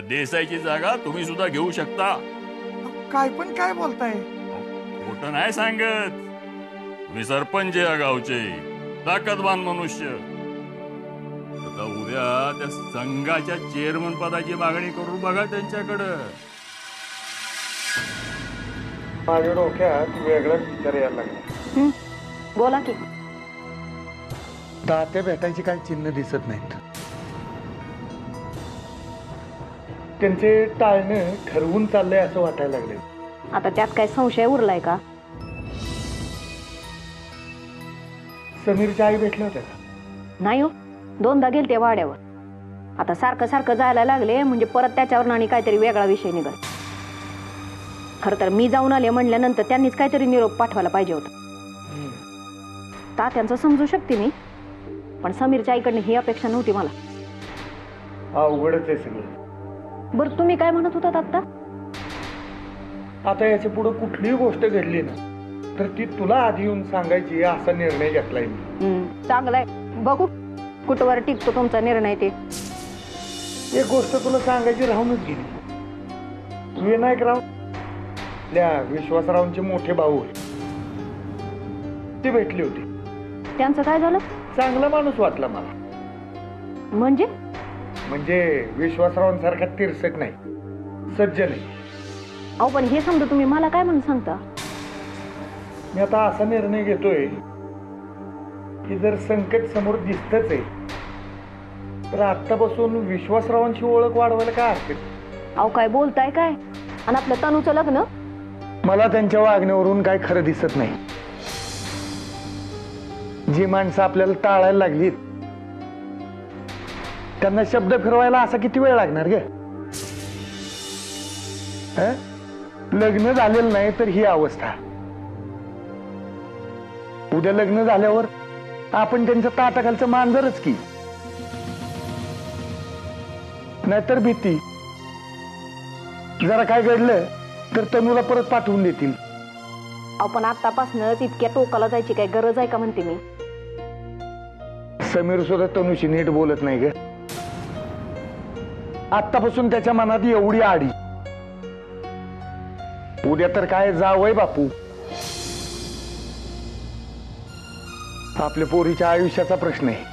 देसाईची जागा तुम्ही सुद्धा घेऊ शकता. काय पण काय बोलताय? खोटं नाही सांगत. तुम्ही सरपंच या गावचे ताकदवान मनुष्य. आता उद्या त्या संघाच्या चेअरमन पदाची मागणी करू बघा त्यांच्याकडं. माझ्या डोक्यात वेगळाच विचार यायला लागला. बोला की. तात्या भेटायची काही चिन्ह दिसत नाहीत. त्यांचे टाळणं ठरवून चाललंय असं वाटायला लागले. आता त्यात काय संशय उरलाय का? समीरच्या आई भेटल्या होत्या का? नाही हो, 2दा गेलते वाड्यावर. आता सारखं सारखं जायला लागले म्हणजे परत त्याच्यावर आणि काहीतरी वेगळा विषय निघाल. खर तर मी जाऊन आले म्हणल्यानंतर त्यांनीच काहीतरी निरोप पाठवायला पाहिजे होता. तात्यांचं समजू शकते मी, पण समीरच्या आईकडनं ही अपेक्षा नव्हती मला. अवघडच आहे सगळं. बरं तुम्ही काय म्हणत होतात आता? आता याच्या पुढे कुठलीही गोष्ट घडली ना तर ती तुला आधी येऊन सांगायची असा निर्णय घेतलाय मी. चांगलाय, बघू कुठवर टिकतो तुमचा निर्णय. ते एक गोष्ट तुला सांगायची राहूनच गेली. विनायकराव त्या विश्वासरावांचे मोठे भाऊ ते भेटले होते. त्यांचं काय झालं? चांगला माणूस वाटला मला. म्हणजे विश्वासरावांसारखा तिरसट नाही, सज्जन आहे. अहो पण हे समजा तुम्ही मला काय म्हणून सांगता? मी आता असा निर्णय घेतोय की जर संकट समोर दिसतच आहे तर आतापासून विश्वासरावांची ओळख वाढवायला काय हरकत? अहो काय बोलताय काय? आणि आपलं तनूचं लग्न? मला त्यांच्या वागण्यावरून काय खरं दिसत नाही. जी माणसं आपल्याला टाळायला लागलीत त्यांना शब्द फिरवायला असा किती वेळ लागणार ग? लग्न झालेलं नाही तर ही अवस्था. उद्या लग्न झाल्यावर आपण त्यांच्या ताटाखालचं मांजरच की. नाहीतर भीती जरा काय घडलं तर तनूला परत पाठवून देतील. आपण आतापासूनच इतक्या टोकाला जायची काय गरज आहे का म्हणते मी. समीर सुद्धा तनूशी नीट बोलत नाही ग. आतापासून त्याच्या मनात एवढी आडी. उद्या तर काय जावय बापू. आपल्या पोरीच्या आयुष्याचा प्रश्न आहे.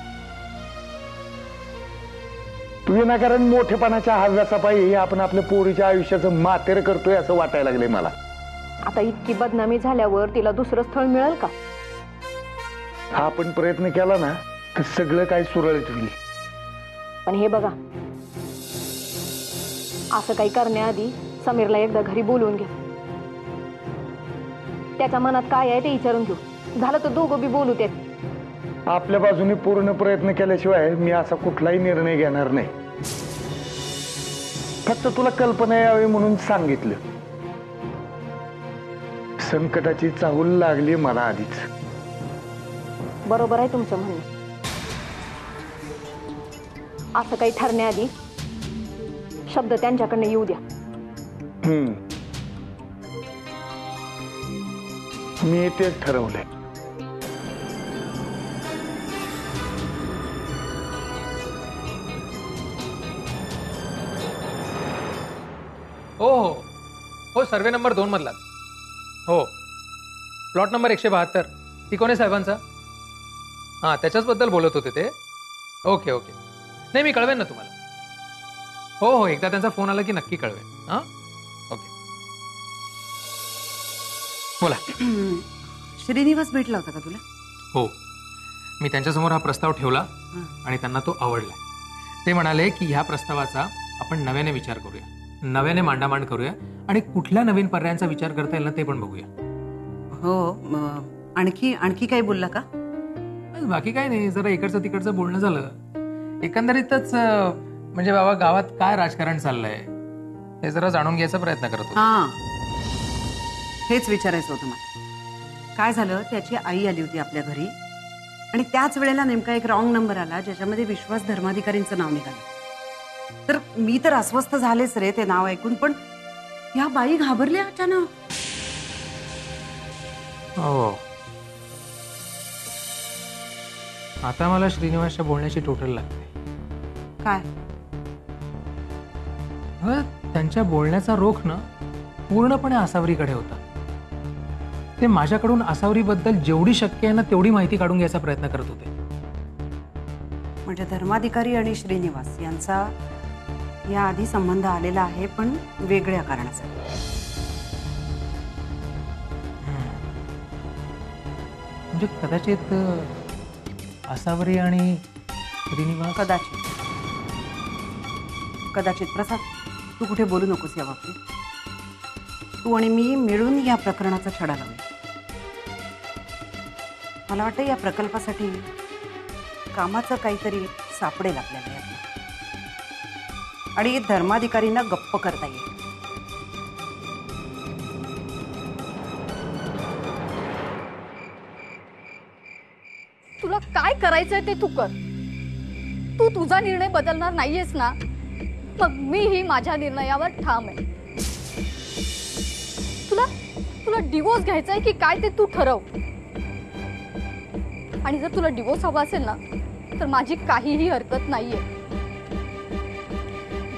विनाकारण मोठेपणाच्या हव्यासापायी आपण आपल्या पोरीच्या आयुष्याचं मातेर करतोय असं वाटायला लागलंय मला. आता इतकी बदनामी झाल्यावर तिला दुसरं स्थळ मिळेल का? आपण प्रयत्न केला ना तर सगळं काही सुरळीत होईल. पण हे बघा, असं काही करण्याआधी समीरला एकदा घरी बोलवून घ्या. त्याच्या मनात काय आहे ते विचारून घेऊ. झालं तर दोघं बी बोलू. त्यात आपल्या बाजूने पूर्ण प्रयत्न केल्याशिवाय मी असा कुठलाही निर्णय घेणार नाही. फक्त तुला कल्पना यावी म्हणून सांगितलं. संकटाची चाहूल लागली मला आधीच. बरोबर आहे तुमचं म्हणणं. असं काही ठरण्याआधी शब्द त्यांच्याकडनं येऊ द्या. मी तेच ठरवलंय. हो हो हो, सर्वे नंबर 2 मधला. हो, प्लॉट नंबर 172. तिकोने साहेबांचा? हां, त्याच्याचबद्दल बोलत होते ते. Okay okay. नाही, मी कळवेन ना तुम्हाला. हो हो, एकदा त्यांचा फोन आला की नक्की कळवेन. हां, ओके. बोला. श्रीनिवास भेटला होता का तुला? हो, मी त्यांच्यासमोर हा प्रस्ताव ठेवला आणि त्यांना तो आवडला. ते म्हणाले की ह्या प्रस्तावाचा आपण नव्याने विचार करूया, नव्याने मांडामांड करूया आणि कुठल्या नवीन पर्यायांचा विचार करता येईल ना ते पण बघूया. हो, आणखी काही बोलला का? बाकी काय नाही, जरा इकडचं तिकडचं बोलणं झालं. एकंदरीतच म्हणजे बाबा गावात काय राजकारण चाललंय हे जरा जाणून घ्यायचा प्रयत्न करत होतो. हां, हेच विचारायचं होतं मला. काय झालं, त्याची आई आली होती आपल्या घरी आणि त्याच वेळेला नेमका एक रॉंग नंबर आला ज्याच्यामध्ये विश्वास धर्माधिकारींचं नाव निघालं. तर मी तर अस्वस्थ झालेच रे ते नाव ऐकून, पण या बाई घाबरल्या अचानक. हो, आता मला श्रीनिवासच्या बोलण्याची टोटल लागते. काय? त्यांच्या बोलण्याचा रोख ना पूर्णपणे आसावरीकडे होता. ते माझ्याकडून आसावरीबद्दल जेवढी शक्य आहे ना तेवढी माहिती काढून घ्यायचा प्रयत्न करत होते. म्हणजे धर्माधिकारी आणि श्रीनिवास यांचा याआधी संबंध आलेला आहे, पण वेगळ्या कारणासाठी. म्हणजे कदाचित आसावरी आणि श्रीनिवास. कदाचित प्रसाद, तू कुठे बोलू नकोस या बाबतीत. तू आणि मी मिळून या प्रकरणाचा छडा लावूया. मला वाटतं या प्रकल्पासाठी कामाचं काहीतरी सापडेल आपल्याला यातनं. आणि धर्माधिकारींना गप्प करता येईल. तुला काय करायचंय ते तू कर. तू तुझा निर्णय बदलणार नाहीयेस ना, मग मीही माझ्या निर्णयावर ठाम आहे. तुला तुला डिवोर्स घ्यायचा आहे की काय ते तू ठरव. आणि जर तुला डिवोर्स हवा असेल ना तर माझी काहीही हरकत नाहीये.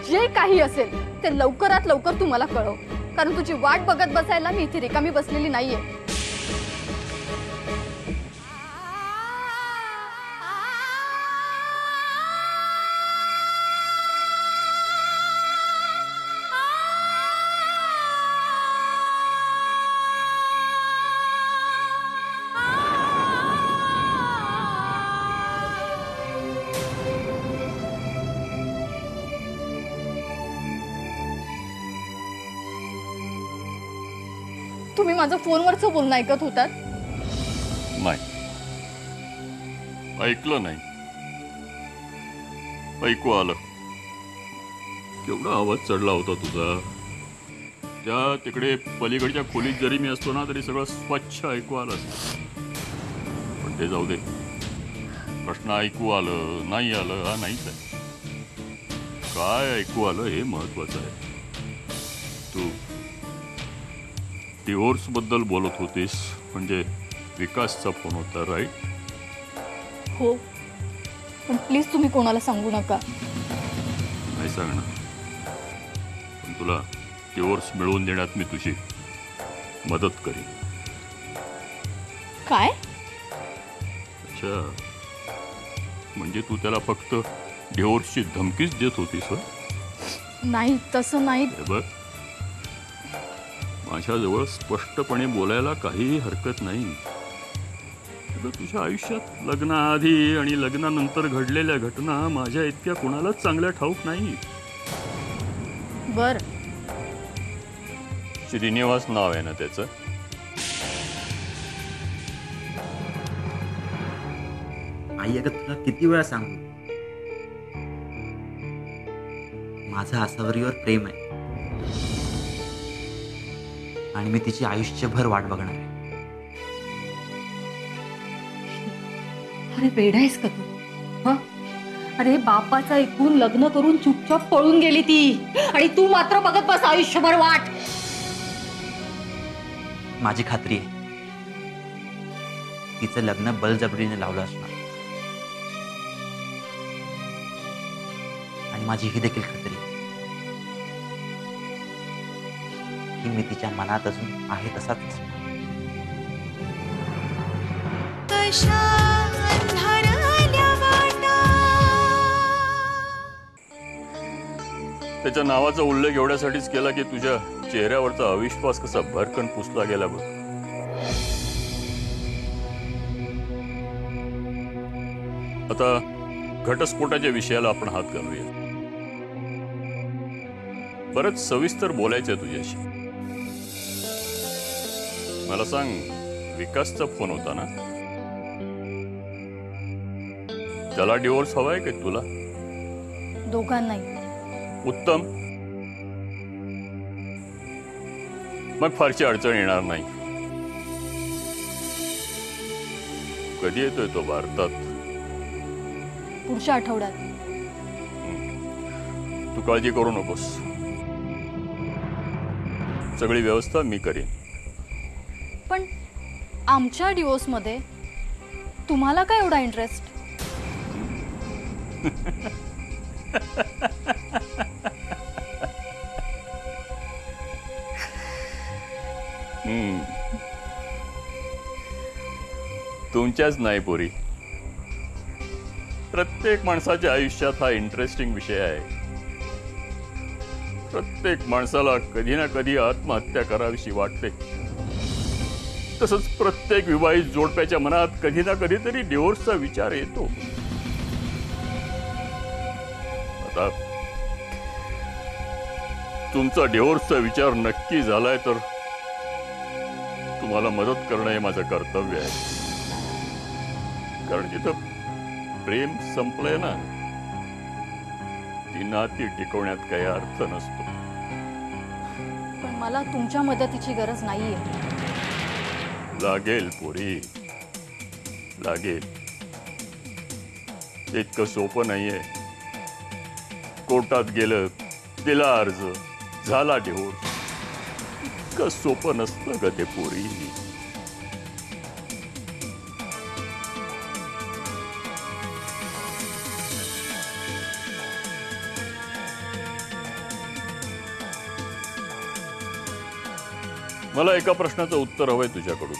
जे काही असेल ते लवकरात लवकर तू मला कळव, कारण तुझी वाट बघत बसायला मी इथे रिकामी बसलेली नाहीये. तुम्ही माझं फोनवरचं बोलणं ऐकत होतात? नाही, ऐकलं नाही. ऐकू आलं. केवढा आवाज चढला होता तुझा. त्या तिकडे पलीकडच्या खोलीत जरी मी असतो ना तरी सगळं स्वच्छ ऐकू आलं. पण ते जाऊ दे. प्रश्न ऐकू आलं नाही आलं हा नाहीच आहे. काय ऐकू आलं हे महत्वाचं आहे. तू डिवोर्स बद्दल बोलत होतीस, म्हणजे विकासचा फोन होता, राईट? हो, पण प्लीज तुम्ही कोणाला सांगू नका. नाही सांगणार, पण तुला डिवोर्स मिळवून देण्यात मी तुझी मदत करीन. काय? अच्छा, म्हणजे तू त्याला फक्त डिवोर्सची धमकीच देत होतीस? नाही, तसं नाही. बघ, माझ्याजवळ स्पष्टपणे बोलायला काहीही हरकत नाही. तुझ्या आयुष्यात लग्नाआधी आणि लग्नानंतर घडलेल्या घटना माझ्या इतक्या कुणालाच चांगल्या ठाऊक नाही. बर, श्रीनिवास नाव आहे ना त्याचं? आई, अगं तुला किती वेळा सांगू, माझं आसावरीवर प्रेम आहे आणि मी तिची आयुष्यभर वाट बघणार आहे. अरे वेडा आहेस का तू? हं? अरे बापाचं ऐकून लग्न करून चुपचाप पळून गेली ती, आणि तू मात्र बघत बस आयुष्यभर वाट. माझी खात्री आहे तिचं लग्न बळजबरीने लावलं असणार. आणि माझी ही देखील खात्री आहे की मी तिच्या मनात अजून आहे तसाच असणार. आशा अंधारल्या वाटा. त्याच्या नावाचा उल्लेख एवढ्यासाठीच केला की तुझ्या चेहऱ्यावरचा अविश्वास कसा भरकन पुसला गेला बघ. आता घटस्फोटाच्या विषयाला आपण हात घालूया. बरंच सविस्तर बोलायचंय तुझ्याशी. मला सांग, विकासचा फोन होता ना? त्याला डिवोर्स हवाय का तुला? दोघांनाही. उत्तम. मग फारशी अडचण येणार नाही. कधी येतोय तो भारतात? पुढच्या आठवड्यात. तू काळजी करू नकोस, सगळी व्यवस्था मी करीन. पण आमच्या डिवोर्स मध्ये तुम्हाला काय एवढा इंटरेस्ट? तुमच्याच नाही पोरी, प्रत्येक माणसाच्या आयुष्यात हा इंटरेस्टिंग विषय आहे. प्रत्येक माणसाला कधी ना कधी आत्महत्या करावीशी वाटते. तसंच प्रत्येक विवाहित जोडप्याच्या मनात कधी ना कधीतरी डिवोर्सचा विचार येतो. आता तुमचा डिवोर्सचा विचार नक्की झालाय तर तुम्हाला मदत करणं हे माझं कर्तव्य आहे. कारण जिथं प्रेम संपलंय ना, ती नाती टिकवण्यात काही अर्थ नसतो. पण मला तुमच्या मदतीची गरज नाहीये. लागेल पोरी, लागेल. इतकं सोपं नाहीये. कोर्टात गेलं, दिला अर्ज, झाला डिवोर्स. इतकं सोपं नसतं ग ते पोरी. मला एका प्रश्नाचं उत्तर हवंय तुझ्याकडून.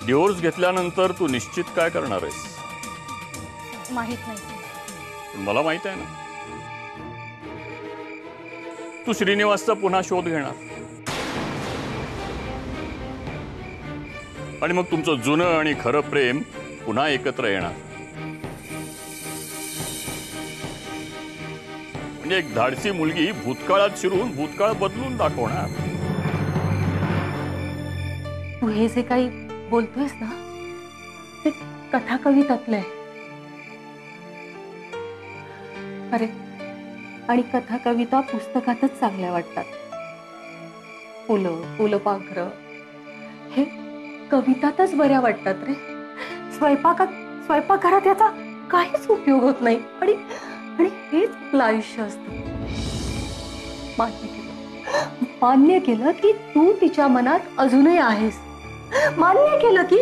डिवोर्स घेतल्यानंतर तू निश्चित काय करणार आहेस? माहित नाही. पण मला माहित आहे ना, तू श्रीनिवासचा पुन्हा शोध घेणार आणि मग तुमचं जुनं आणि खरं प्रेम पुन्हा एकत्र येणार. म्हणजे एक धाडसी मुलगी भूतकाळात शिरून भूतकाळ बदलून दाखवणार. तू हे जे काही बोलतोयस ना, ते कथा कवितातलं आहे. अरे, आणि कथा कविता पुस्तकातच चांगल्या वाटतात. फुलपाखरं हे कवितातच बऱ्या वाटतात रे. स्वयंपाकघरात याचा काहीच उपयोग होत नाही. आणि हेच आपलं आयुष्य असतं. मान्य केलं की तू तिच्या मनात अजूनही आहेस. मान्य केलं की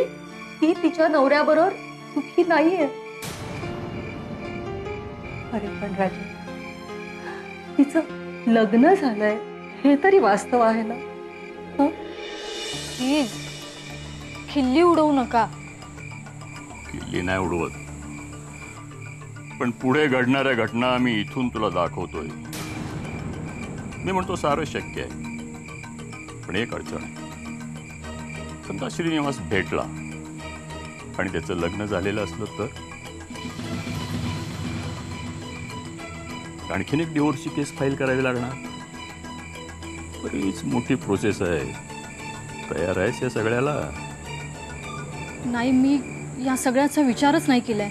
ती तिच्या नवऱ्याबरोबर सुखी नाहीये. अरे पण राजू, तिचं लग्न झालंय हे तरी वास्तव आहे ना. प्लीज खिल्ली उडवू नका. किल्ली नाही उडवत, पण पुढे घडणाऱ्या घटना मी इथून तुला दाखवतोय. मी म्हणतो सारं शक्य आहे, पण एक अडचण आहे. समजा श्रीनिवास भेटला आणि त्याचं लग्न झालेलं असलं तर आणखीन एक डिवोर्सची केस फाईल करावी लागणार. बरीच मोठी प्रोसेस आहे. तयार आहेस या सगळ्याला? नाही, मी या सगळ्याचा विचारच नाही केलाय.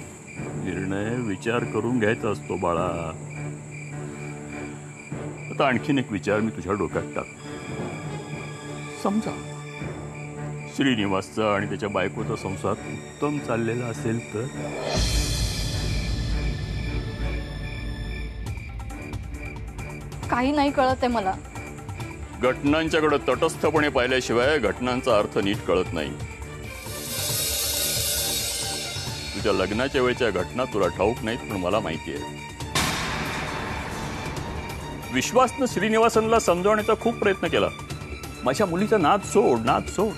निर्णय विचार करून घ्यायचा असतो बाळा. आता आणखीन एक विचार मी तुझ्या डोक्यात टाकतो. समजा श्रीनिवासचा आणि त्याच्या बायकोचा संसार उत्तम चाललेला असेल तर? काही नाही कळत आहे मला. घटनांच्याकडे तटस्थपणे पाहिल्याशिवाय घटनांचा अर्थ नीट कळत नाही. तुझ्या लग्नाच्या वेळच्या घटना तुला ठाऊक नाहीत, पण मला माहिती आहे. विश्वासनं श्रीनिवासनला समजावण्याचा खूप प्रयत्न केला. माझ्या मुलीचा नाद सोड, नाद सोड.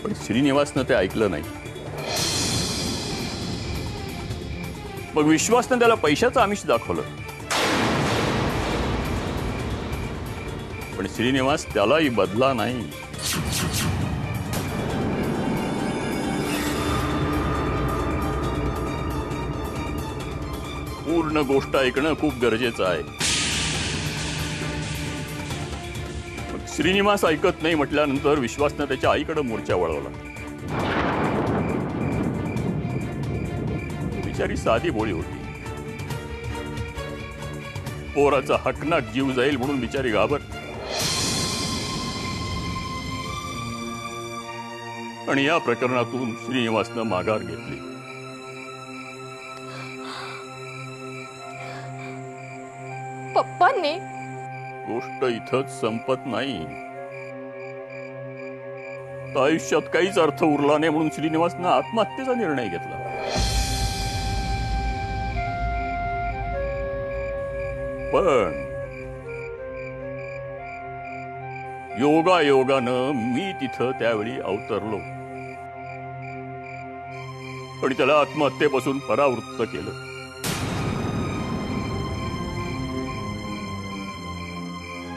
पण श्रीनिवासनं ते ऐकलं नाही. मग विश्वासनं त्याला पैशाचं आमिष दाखवलं. पण श्रीनिवास त्यालाही बदला नाही. पूर्ण गोष्ट ऐकणं खूप गरजेचं आहे. मग श्रीनिवास ऐकत नाही म्हटल्यानंतर विश्वासनं त्याच्या आईकडे मोर्चा वळवला. बिचारी साधी भोळी होती. पोराचा हकनाक जीव जाईल म्हणून बिचारी घाबरली. आणि या प्रकरणातून श्रीनिवासनं माघार घेतली. पप्पांनी गोष्ट इथंच संपत नाही. आयुष्यात काहीच अर्थ उरला नाही म्हणून श्रीनिवासनं आत्महत्येचा निर्णय घेतला. पण योगायोगानं मी तिथं त्यावेळी अवतरलो आणि त्याला आत्महत्येपासून परावृत्त केलं.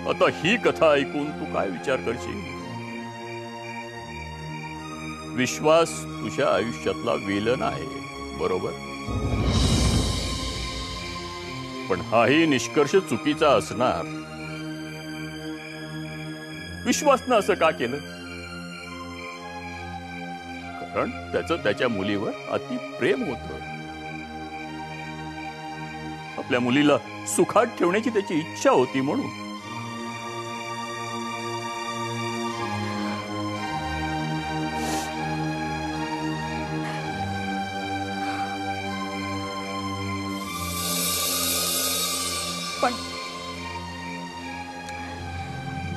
आता ही कथा ऐकून तू काय विचार करशील? विश्वास तुझ्या आयुष्यातला विलन आहे, बरोबर? पण हाही निष्कर्ष चुकीचा असणार. विश्वासनं असं का केलं? कारण त्याचं त्याच्या मुलीवर अति प्रेम होतं. आपल्या मुलीला सुखात ठेवण्याची त्याची इच्छा होती म्हणून.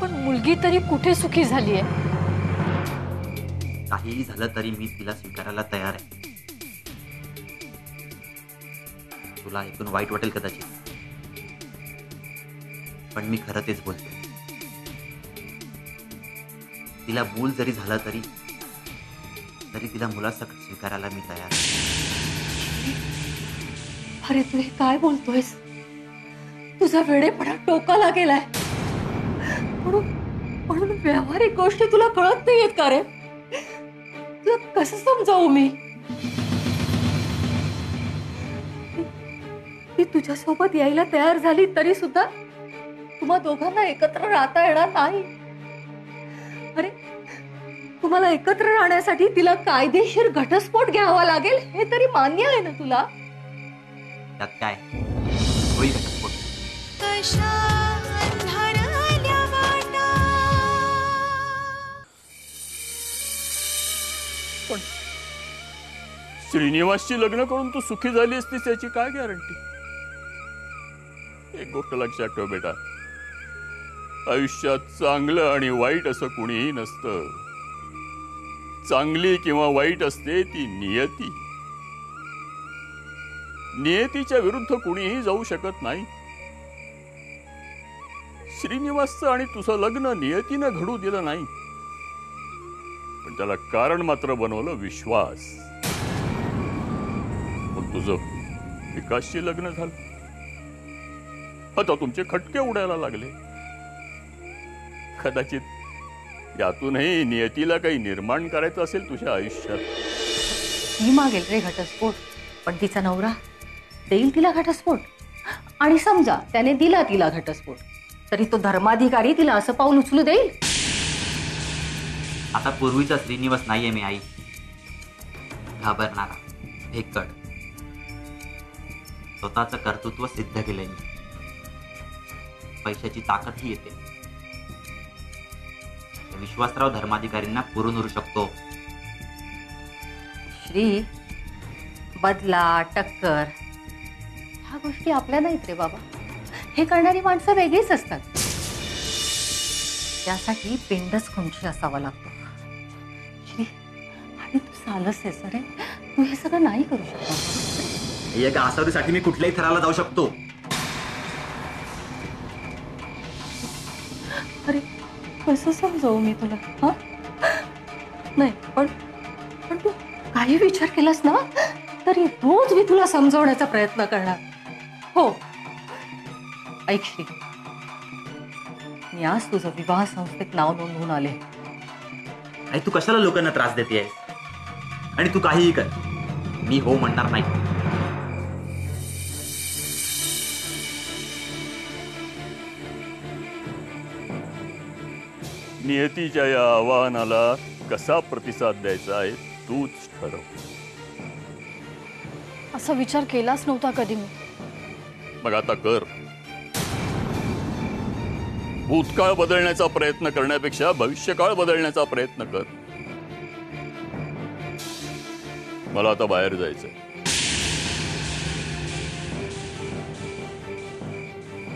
पण मुलगी तरी कुठे सुखी झालीये? काहीही झालं तरी मी तिला स्वीकारायला तयार आहे. तुला ऐकून वाईट वाटेल कदाचित, पण मी खरं तेच बोलतो. तिला मूल जरी झालं तरी तिला मुलासकट स्वीकारायला मी तयार आहे. अरे तू हे काय बोलतोयस? तुझा वेडेपणा टोकाला गेलाय. म्हणून व्यावहारिक गोष्टी तुला कळत नाहीयेत का रे? तुला कसं समजावू मी? ती तुझ्या सोबत यायला तयार झाली तरी सुद्धा तुम्हा दोघांना एकत्र राहता येणार नाही. अरे तुम्हाला एकत्र राहण्यासाठी तिला कायदेशीर घटस्फोट घ्यावा लागेल हे तरी मान्य आहे ना तुला? त्यात काय होईल घटस्फोट? कशा अंधारल्या वाटा. पण श्रीनिवासची लग्न करून तू सुखी झाली असतीस याची काय गॅरंटी? एक गोष्ट लक्षात ठेव बेटा, आयुष्यात चांगलं आणि वाईट असं कुणीही नसतं. चांगली किंवा वाईट असते ती नियती. नियतीच्या विरुद्ध कुणीही जाऊ शकत नाही. श्रीनिवासचं आणि तुझं लग्न नियतीनं घडू दिलं नाही, पण त्याला कारण मात्र बनवलं विश्वास. मग तुझं विकासशी लग्न झालं. आता तुमचे खटके उडायला लागले. कदाचित यातूनही नियतीला काही निर्माण करायचं असेल तुझ्या आयुष्यात. ती मागेल रे घटस्फोट, पण तिचा नवरा देईल तिला घटस्फोट. आणि समजा त्याने दिला तिला घटस्फोट तरी तो धर्माधिकारी तिला असं पाऊल उचलू देईल? आता पूर्वीचा श्रीनिवास नाहीये मी आई. घाबरणारा, भेकड. स्वतःचं कर्तृत्व सिद्ध केलंय मी. पैशाची ताकदही येते. विश्वासराव धर्माधिकारींना पुरून उरू शकतो. श्री, बदला, टक्कर ह्या गोष्टी आपल्या नाहीत रे बाबा. हे करणारी माणसं वेगळीच असतात. त्यासाठी पिंडच खुंची असावा लागतो. श्री, आणि तू सालस आहेस रे. तू हे सगळं नाही करू शकत. एका आसावरीसाठी मी कुठल्याही थराला जाऊ शकतो. अरे कसं समजावू मी तुला? हा नाही, पण पण तू काही विचार केलास ना तरी रोज मी तुला समजवण्याचा प्रयत्न करणार. हो, ऐक श्री, मी आज तुझं विवाह संस्थेत नाव नोंदवून आले. आई तू कशाला लोकांना त्रास देतेस? आणि तू काहीही कर, मी हो म्हणणार नाही. नियतीच्या या आवाहनाला कसा प्रतिसाद द्यायचा आहे तूच ठरव. असा विचार केलाच नव्हता कधी मी. मग आता कर. भूतकाळ बदलण्याचा प्रयत्न करण्यापेक्षा भविष्यकाळ बदलण्याचा प्रयत्न कर. मला आता बाहेर जायचंय.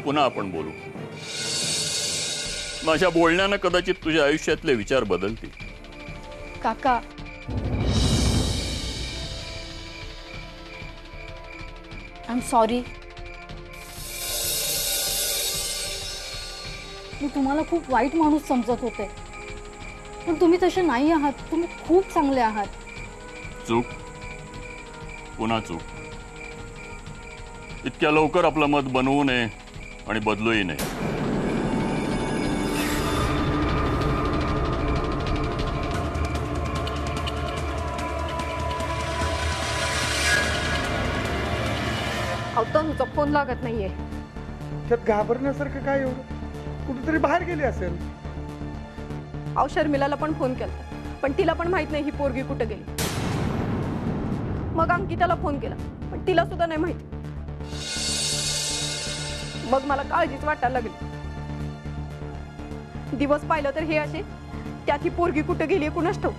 पुन्हा आपण बोलू. माझ्या बोलण्यानं कदाचित तुझ्या आयुष्यातले विचार बदलतील. काका, आय एम सॉरी. मी तुम्हाला खूप वाईट माणूस समजत होते, पण तुम्ही तसे नाही आहात. तुम्ही खूप चांगले आहात. चूक, पुन्हा चूक. इतक्या लवकर आपलं मत बनवू नये आणि बदलूही नये. तुझा फोन लागत नाहीये. त्यात घाबरण्यासारखं काय एवढं? कुठेतरी बाहेर गेली असेल. अहो, शर्मिलाला पण फोन केला, पण तिला पण माहित नाही ही पोरगी कुठे गेली. मग अंकिताला फोन केला, पण तिला सुद्धा नाही माहिती. मग मला काळजीच वाटायला लागली. दिवस पाहिलं तर हे असे, त्यात ही पोरगी कुठे गेली कुणास ठाऊक.